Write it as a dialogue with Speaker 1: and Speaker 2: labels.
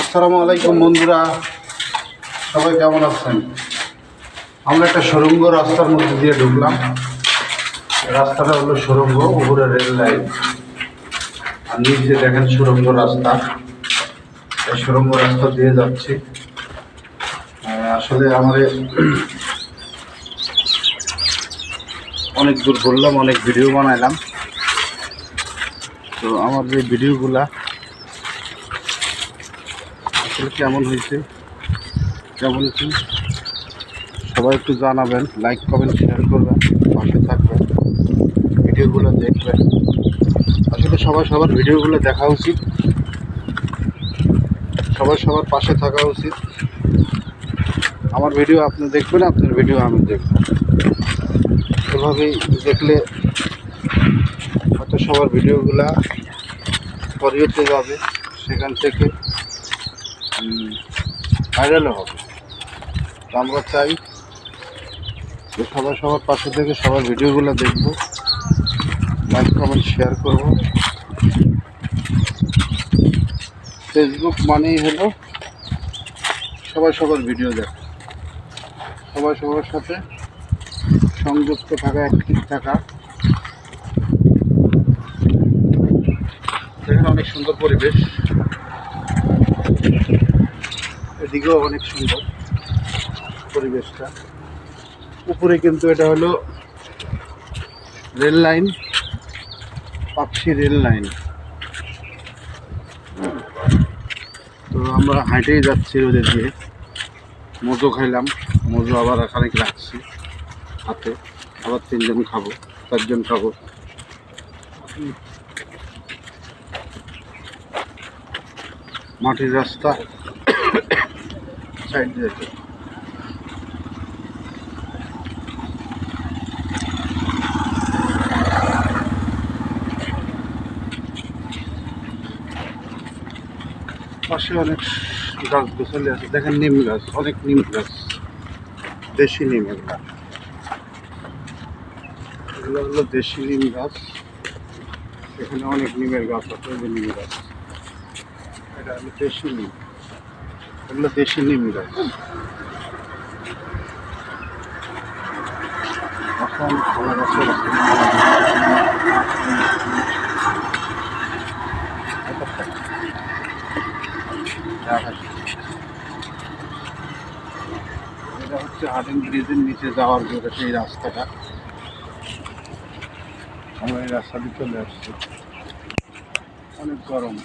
Speaker 1: আসসালামু আলাইকুম বন্ধুরা, সবাই কেমন আছেন? আমরা একটা সুড়ঙ্গ রাস্তার মধ্যে দিয়ে ঢুকলাম। রাস্তাটা হলো সুড়ঙ্গ, উপরে রেল লাইন, আর নিচে দেখেন সুড়ঙ্গ রাস্তা। এই সুড়ঙ্গ রাস্তা দিয়ে যাচ্ছি। আসলে আমাদের অনেক দূর ঘুরলাম, অনেক ভিডিও বানাইলাম। তো আমার যে ভিডিওগুলা আসলে কেমন হয়েছে সবাই একটু জানাবেন, লাইক কমেন্ট শেয়ার করবেন, পাশে থাকবেন, ভিডিওগুলো দেখবেন। আসলে সবার ভিডিওগুলো দেখা উচিত, সবার পাশে থাকা উচিত। আমার ভিডিও আপনি দেখবেন, আপনার ভিডিও আমি দেখব। এভাবেই দেখলে হয়তো সবার ভিডিওগুলা ছড়িয়ে যাবে, সেখান থেকে ভাইরালও হবে। তো আমরা চাই যে সবার পাশে থেকে সবার ভিডিওগুলো দেখব, লাইক কমেন্ট শেয়ার করব। ফেসবুক মানেই হলো সবার ভিডিও দেখা, সবার সাথে সংযুক্ত থাকা, অ্যাক্টিভ থাকা। এখানে অনেক সুন্দর পরিবেশ, এদিকেও অনেক সুন্দর পরিবেশটা। উপরে কিন্তু এটা হলো rail line, Pakshi rail line. তো আমরা হাঁটেই যাচ্ছি ওদের দিয়ে। মজো খাইলাম, মজো আবার খানিক রাখছি হাতে, আবার 3 জন খাবো, 4 জন খাবো। মাটির রাস্তা, সাইড দিয়ে পাশে অনেক গাছ গোছালি আছে। দেখেন নিম গাছ, অনেক নিম গাছ, দেশি নিম। এগুলো হলো দেশি নিম গাছ। এখানে অনেক নিমের গাছ আছে, নিম গাছ। এটা হলো দেশি নিম, এগুলো দেশি নিম গাছ। এখন কলা গাছের এটা হচ্ছে হার্ডিং ব্রিজের নিচে যাওয়ার জন্য সেই রাস্তাটা। আমরা এই রাস্তা দিয়ে চলে আসছি। অনেক গরম।